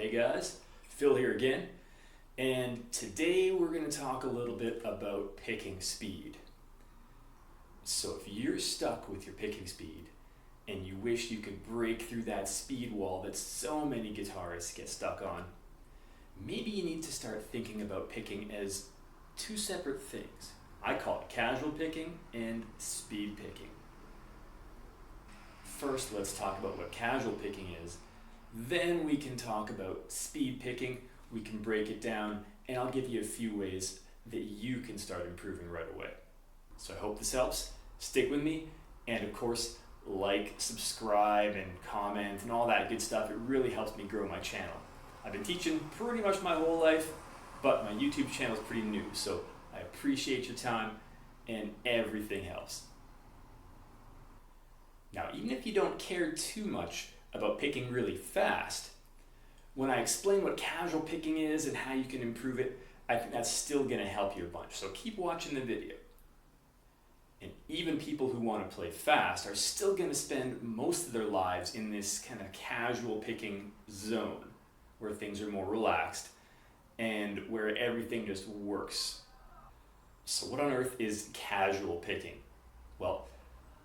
Hey guys, Phil here again, and today we're going to talk a little bit about picking speed. So if you're stuck with your picking speed and you wish you could break through that speed wall that so many guitarists get stuck on, maybe you need to start thinking about picking as two separate things. I call it casual picking and speed picking. First, let's talk about what casual picking is. Then we can talk about speed picking, we can break it down, and I'll give you a few ways that you can start improving right away. So I hope this helps. Stick with me, and of course, like, subscribe, and comment, and all that good stuff. It really helps me grow my channel. I've been teaching pretty much my whole life, but my YouTube channel is pretty new, so I appreciate your time, and everything helps. Now, even if you don't care too much about picking really fast, when I explain what casual picking is and how you can improve it, I think that's still going to help you a bunch. So keep watching the video. And even people who want to play fast are still going to spend most of their lives in this kind of casual picking zone where things are more relaxed and where everything just works. So what on earth is casual picking? Well,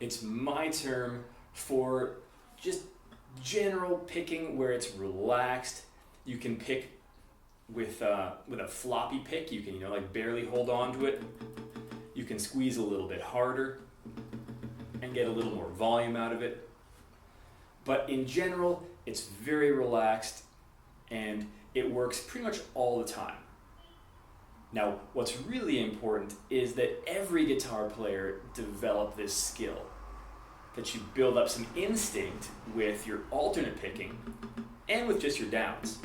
it's my term for just general picking where it's relaxed. You can pick with a floppy pick. You can like barely hold on to it. You can squeeze a little bit harder and get a little more volume out of it. But in general, it's very relaxed and it works pretty much all the time. Now, what's really important is that every guitar player develop this skill, that you build up some instinct with your alternate picking and with just your downs.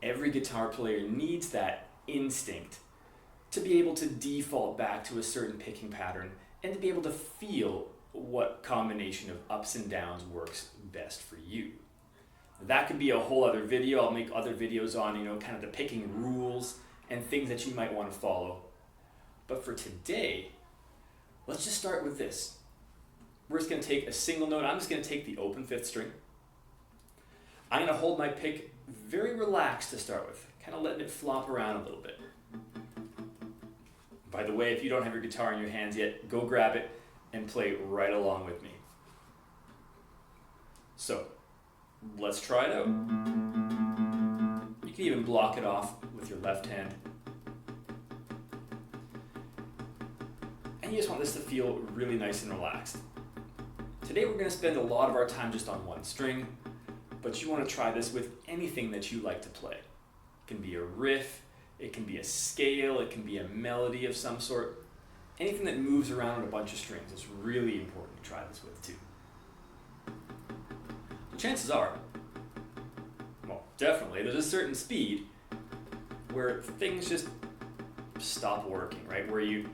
Every guitar player needs that instinct to be able to default back to a certain picking pattern and to be able to feel what combination of ups and downs works best for you. That could be a whole other video. I'll make other videos on, kind of the picking rules and things that you might want to follow. But for today, let's just start with this. We're just going to take a single note. I'm just going to take the open 5th string. I'm going to hold my pick very relaxed to start with, kind of letting it flop around a little bit. By the way, if you don't have your guitar in your hands yet, go grab it and play right along with me. So, let's try it out. You can even block it off with your left hand. And you just want this to feel really nice and relaxed. Today we're going to spend a lot of our time just on one string, but you want to try this with anything that you like to play. It can be a riff, it can be a scale, it can be a melody of some sort. Anything that moves around on a bunch of strings is really important to try this with too. The chances are, well, definitely, there's a certain speed where things just stop working, right? Where you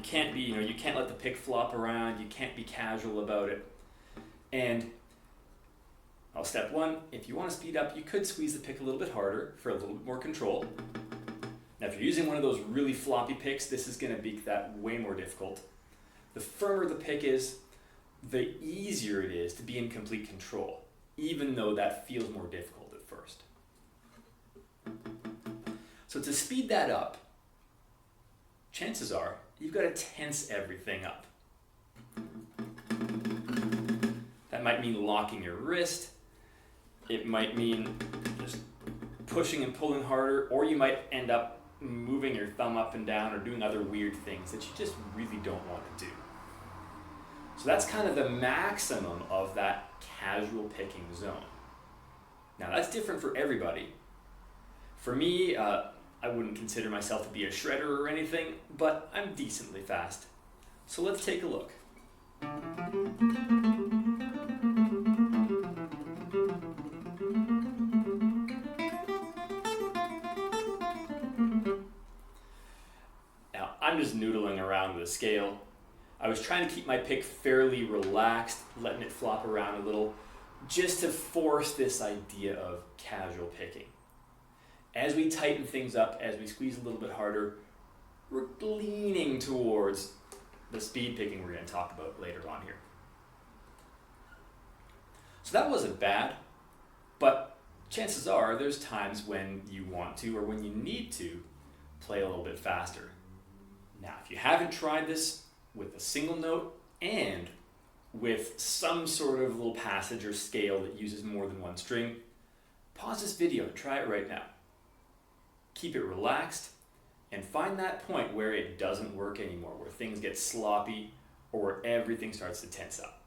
can't be, you can't let the pick flop around, you can't be casual about it. And step one, if you want to speed up, you could squeeze the pick a little bit harder for a little bit more control. Now, if you're using one of those really floppy picks, this is going to make that way more difficult. The firmer the pick is, the easier it is to be in complete control, even though that feels more difficult at first. So to speed that up, chances are you've got to tense everything up. That might mean locking your wrist. It might mean just pushing and pulling harder, or you might end up moving your thumb up and down or doing other weird things that you just really don't want to do. So that's kind of the maximum of that casual picking zone. Now that's different for everybody. For me, I wouldn't consider myself to be a shredder or anything, but I'm decently fast. So let's take a look. Now, I'm just noodling around with a scale. I was trying to keep my pick fairly relaxed, letting it flop around a little, just to force this idea of casual picking. As we tighten things up, as we squeeze a little bit harder, we're leaning towards the speed picking we're going to talk about later on here. So that wasn't bad. But chances are there's times when you want to or when you need to play a little bit faster. Now, if you haven't tried this with a single note and with some sort of little passage or scale that uses more than one string, pause this video and try it right now. Keep it relaxed and find that point where it doesn't work anymore, where things get sloppy or where everything starts to tense up.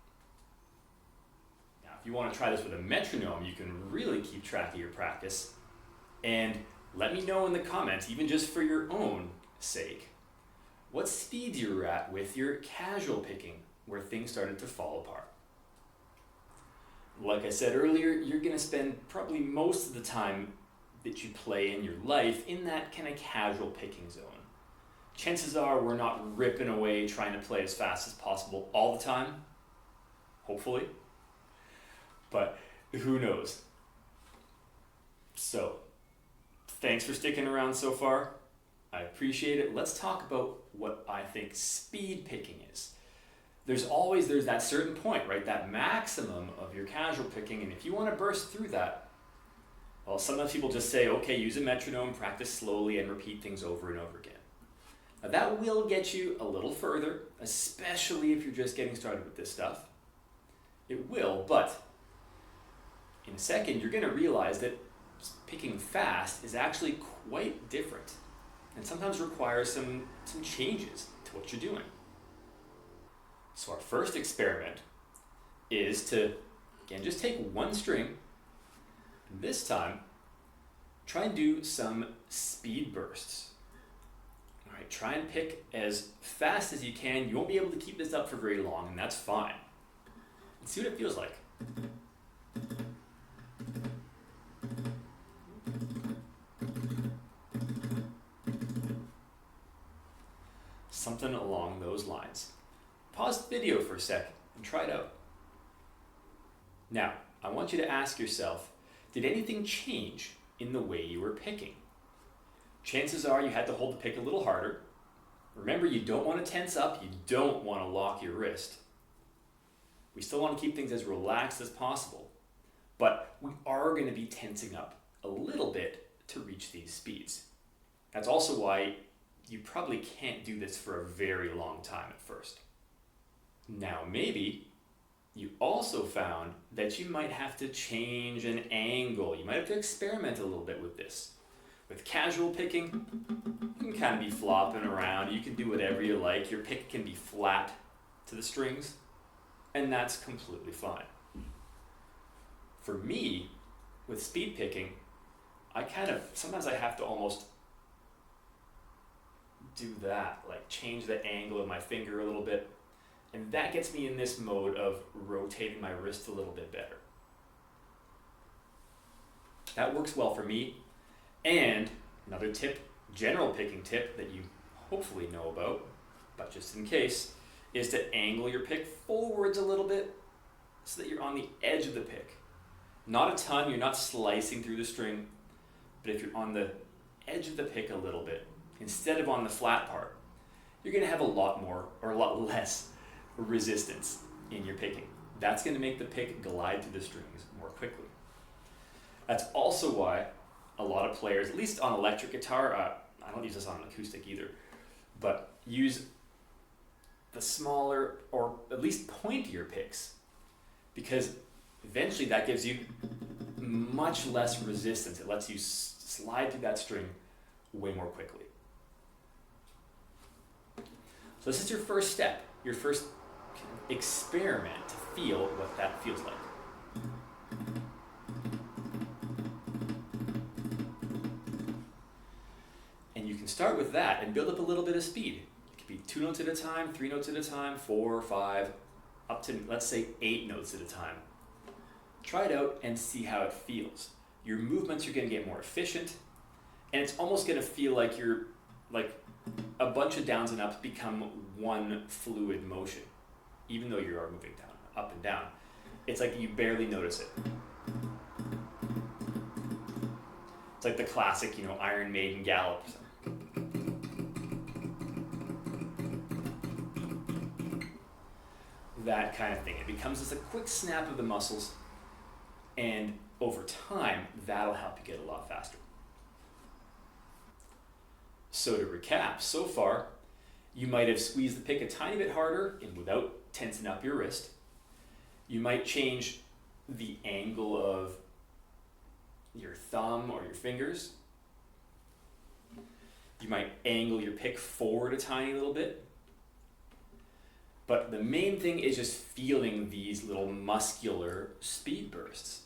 Now, if you want to try this with a metronome, you can really keep track of your practice. And let me know in the comments, even just for your own sake, what speed you were at with your casual picking where things started to fall apart. Like I said earlier, you're going to spend probably most of the time that you play in your life in that kind of casual picking zone. Chances are we're not ripping away trying to play as fast as possible all the time, hopefully, but who knows. So, thanks for sticking around so far. I appreciate it. Let's talk about what I think speed picking is. There's that certain point, right? That maximum of your casual picking, and if you want to burst through that, well, sometimes people just say, okay, use a metronome, practice slowly, and repeat things over and over again. Now that will get you a little further, especially if you're just getting started with this stuff. It will, but in a second, you're going to realize that picking fast is actually quite different and sometimes requires some changes to what you're doing. So our first experiment is to, again, just take one string. And this time, try and do some speed bursts. All right, try and pick as fast as you can. You won't be able to keep this up for very long, and that's fine. And see what it feels like. Something along those lines. Pause the video for a second and try it out. Now, I want you to ask yourself, did anything change in the way you were picking? Chances are you had to hold the pick a little harder. Remember, you don't want to tense up, you don't want to lock your wrist. We still want to keep things as relaxed as possible, but we are going to be tensing up a little bit to reach these speeds. That's also why you probably can't do this for a very long time at first. Now, maybe you also found that you might have to change an angle. You might have to experiment a little bit with this. With casual picking, you can kind of be flopping around. You can do whatever you like. Your pick can be flat to the strings, and that's completely fine. For me, with speed picking, sometimes I have to almost do that, like change the angle of my finger a little bit. And that gets me in this mode of rotating my wrist a little bit better. That works well for me. And another tip, general picking tip that you hopefully know about, but just in case, is to angle your pick forwards a little bit so that you're on the edge of the pick. Not a ton, you're not slicing through the string, but if you're on the edge of the pick a little bit, instead of on the flat part, you're going to have a lot less resistance in your picking. That's going to make the pick glide through the strings more quickly. That's also why a lot of players, at least on electric guitar, I don't use this on an acoustic either, but use the smaller or at least pointier picks, because eventually that gives you much less resistance. It lets you slide through that string way more quickly. So this is your first step, your first experiment to feel what that feels like. And you can start with that and build up a little bit of speed. It could be 2 notes at a time, 3 notes at a time, 4, 5, up to, let's say, 8 notes at a time. Try it out and see how it feels. Your movements are going to get more efficient, and it's almost going to feel like you're a bunch of downs and ups become one fluid motion, even though you are moving down, up and down. It's like you barely notice it. It's like the classic, Iron Maiden gallop. That kind of thing. It becomes just a quick snap of the muscles, and over time, that'll help you get a lot faster. So to recap, so far, you might have squeezed the pick a tiny bit harder and without tensing up your wrist. You might change the angle of your thumb or your fingers. You might angle your pick forward a tiny little bit. But the main thing is just feeling these little muscular speed bursts.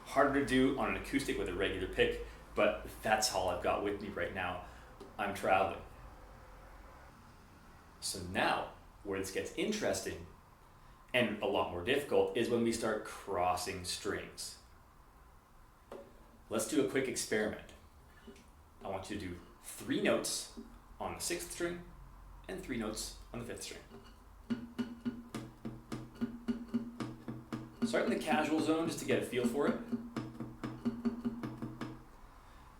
Harder to do on an acoustic with a regular pick, but that's all I've got with me right now. I'm traveling. So now, where this gets interesting and a lot more difficult is when we start crossing strings. Let's do a quick experiment. I want you to do 3 notes on the 6th string and 3 notes on the 5th string. Start in the casual zone just to get a feel for it.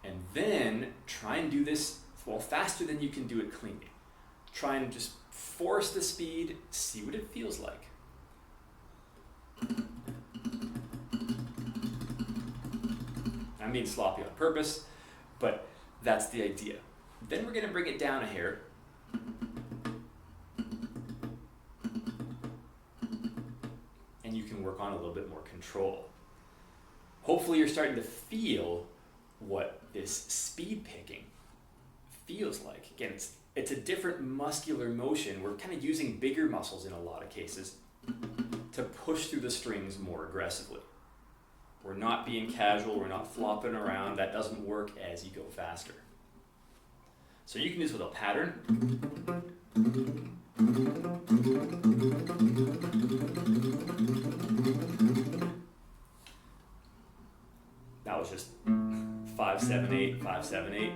And then try and do this faster than you can do it cleanly. Try and just force the speed, see what it feels like. I'm being sloppy on purpose, but that's the idea. Then we're going to bring it down a hair. And you can work on a little bit more control. Hopefully you're starting to feel what this speed picking feels like. Again, it's a different muscular motion. We're kind of using bigger muscles in a lot of cases to push through the strings more aggressively. We're not being casual, we're not flopping around. That doesn't work as you go faster. So you can do this with a pattern. That was just 5, 7, 8, 5, 7, 8.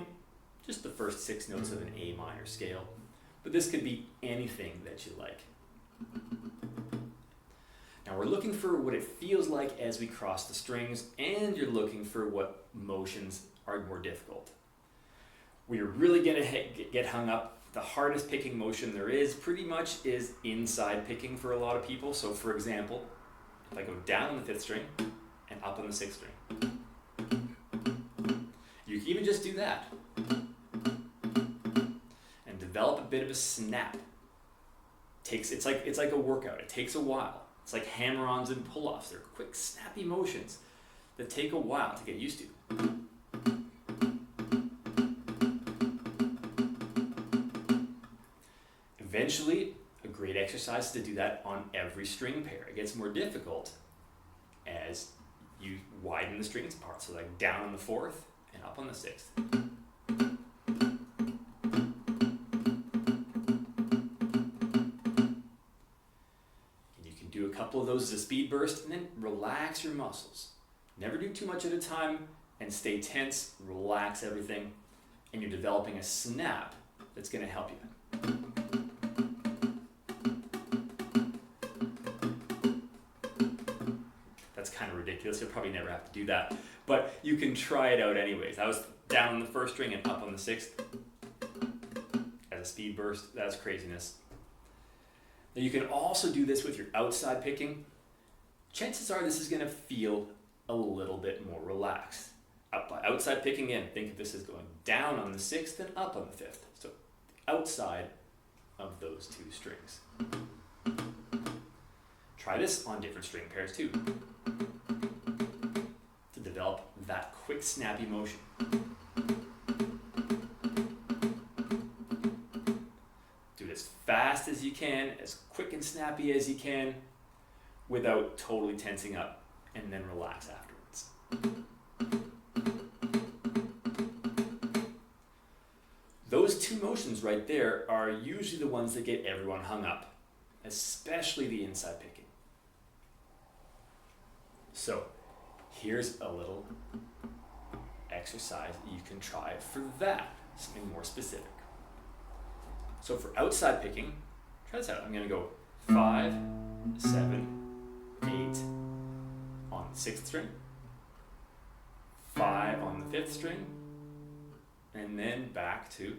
Just the first 6 notes of an A minor scale. But this could be anything that you like. Now we're looking for what it feels like as we cross the strings, and you're looking for what motions are more difficult. We're really going to get hung up. The hardest picking motion there is pretty much is inside picking for a lot of people. So for example, if I go down on the 5th string and up on the 6th string, you can even just do that and develop a bit of a snap. It's like a workout. It takes a while. It's like hammer-ons and pull-offs. They're quick, snappy motions that take a while to get used to. Eventually, a great exercise is to do that on every string pair. It gets more difficult as you widen the strings apart. So like down on the 4th and up on the 6th. Do a couple of those as a speed burst and then relax your muscles. Never do too much at a time and stay tense, relax everything, and you're developing a snap that's going to help you. That's kind of ridiculous. You'll probably never have to do that, but you can try it out anyways. I was down on the 1st string and up on the 6th as a speed burst. That's craziness. Now you can also do this with your outside picking. Chances are this is going to feel a little bit more relaxed. By outside picking in, think of this as going down on the 6th and up on the 5th. So outside of those 2 strings. Try this on different string pairs too, to develop that quick snappy motion. As fast as you can, as quick and snappy as you can, without totally tensing up, and then relax afterwards. Those 2 motions right there are usually the ones that get everyone hung up, especially the inside picking. So here's a little exercise you can try for that, something more specific. So for outside picking, try this out. I'm going to go 5, 7, 8 on the 6th string, 5 on the 5th string, and then back to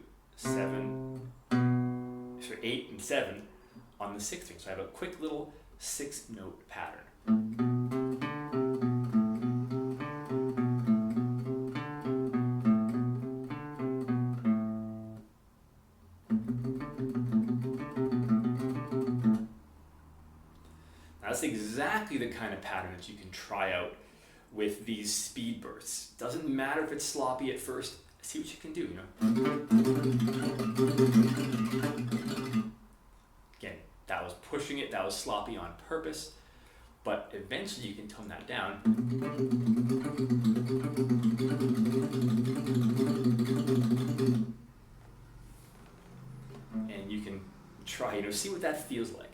8 and 7 on the 6th string. So I have a quick little 6-note pattern. Now, that's exactly the kind of pattern that you can try out with these speed bursts. Doesn't matter if it's sloppy at first, see what you can do, Again, that was pushing it, that was sloppy on purpose, but eventually you can tone that down. And you can try, see what that feels like.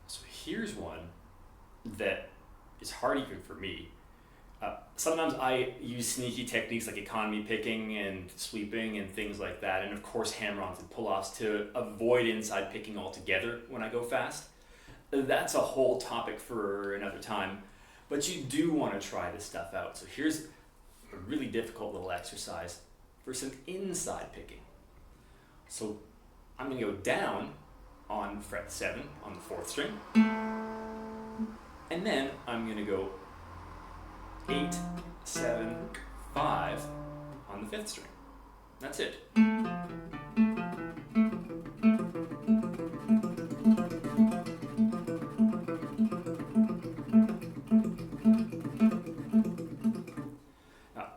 So here's one that is hard even for me. Sometimes I use sneaky techniques like economy picking and sweeping and things like that, and of course hammer-ons and pull-offs to avoid inside picking altogether when I go fast. That's a whole topic for another time, but you do want to try this stuff out. So here's a really difficult little exercise for some inside picking. So I'm going to go down on fret 7 on the 4th string, and then I'm going to go 8, 7, 5 on the 5th string. That's it. Now,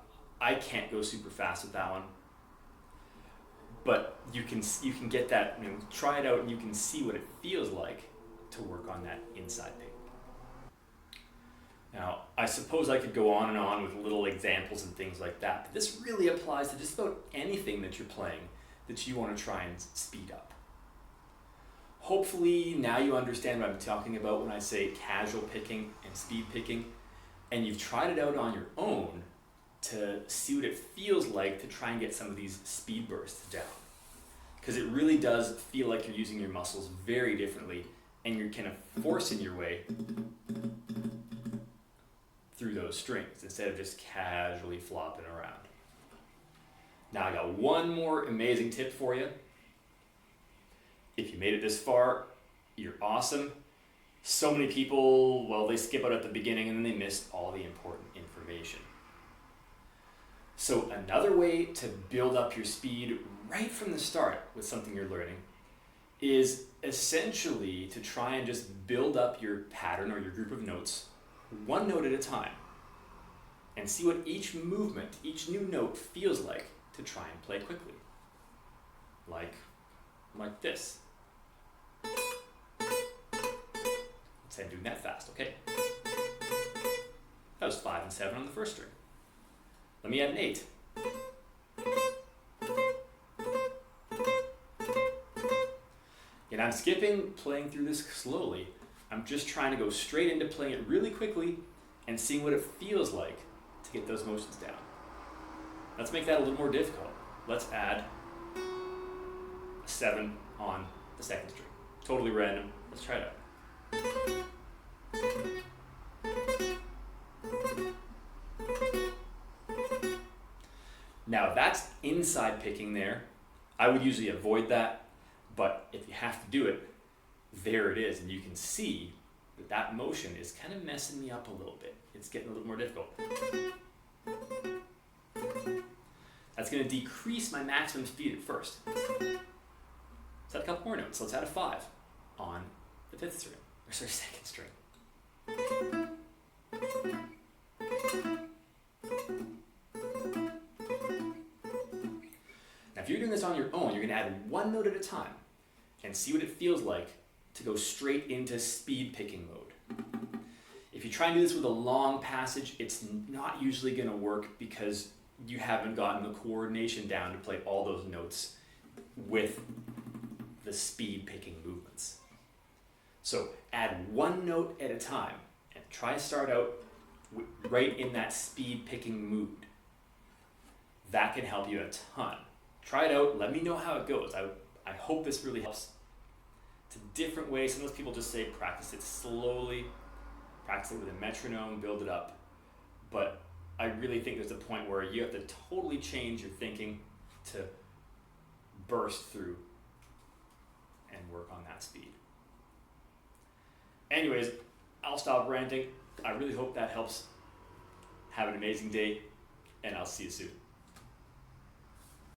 I can't go super fast with that one, but you can get that, try it out and you can see what it feels like to work on that inside pick. Now, I suppose I could go on and on with little examples and things like that, but this really applies to just about anything that you're playing that you want to try and speed up. Hopefully now you understand what I'm talking about when I say casual picking and speed picking, and you've tried it out on your own to see what it feels like to try and get some of these speed bursts down. Because it really does feel like you're using your muscles very differently, and you're kind of forcing your way through those strings instead of just casually flopping around. Now I got one more amazing tip for you. If you made it this far, you're awesome. So many people, well, they skip out at the beginning and then they miss all the important information. So another way to build up your speed right from the start with something you're learning is essentially to try and just build up your pattern or your group of notes one note at a time and see what each movement, each new note feels like to try and play quickly. Like this. Let's say I'm doing that fast, okay? That was 5 and 7 on the 1st string. Let me add an 8. And I'm skipping, playing through this slowly. I'm just trying to go straight into playing it really quickly and seeing what it feels like to get those motions down. Let's make that a little more difficult. Let's add a 7 on the 2nd string. Totally random. Let's try it out. Now that's inside picking there. I would usually avoid that, but if you have to do it, there it is, and you can see that that motion is kind of messing me up a little bit. It's getting a little more difficult. That's going to decrease my maximum speed at first. Let's add a couple more notes. Let's add a 5 on the 5th string, or sorry, 2nd string. Now if you're doing this on your own, you're going to add one note at a time and see what it feels like to to go straight into speed picking mode. If you try and do this with a long passage, it's not usually going to work because you haven't gotten the coordination down to play all those notes with the speed picking movements. So add one note at a time and try to start out right in that speed picking mood. That can help you a ton. Try it out, let me know how it goes. I hope this really helps. It's a different way. Sometimes people just say practice it slowly, practice it with a metronome, build it up. But I really think there's a point where you have to totally change your thinking to burst through and work on that speed. Anyways, I'll stop ranting. I really hope that helps. Have an amazing day, and I'll see you soon.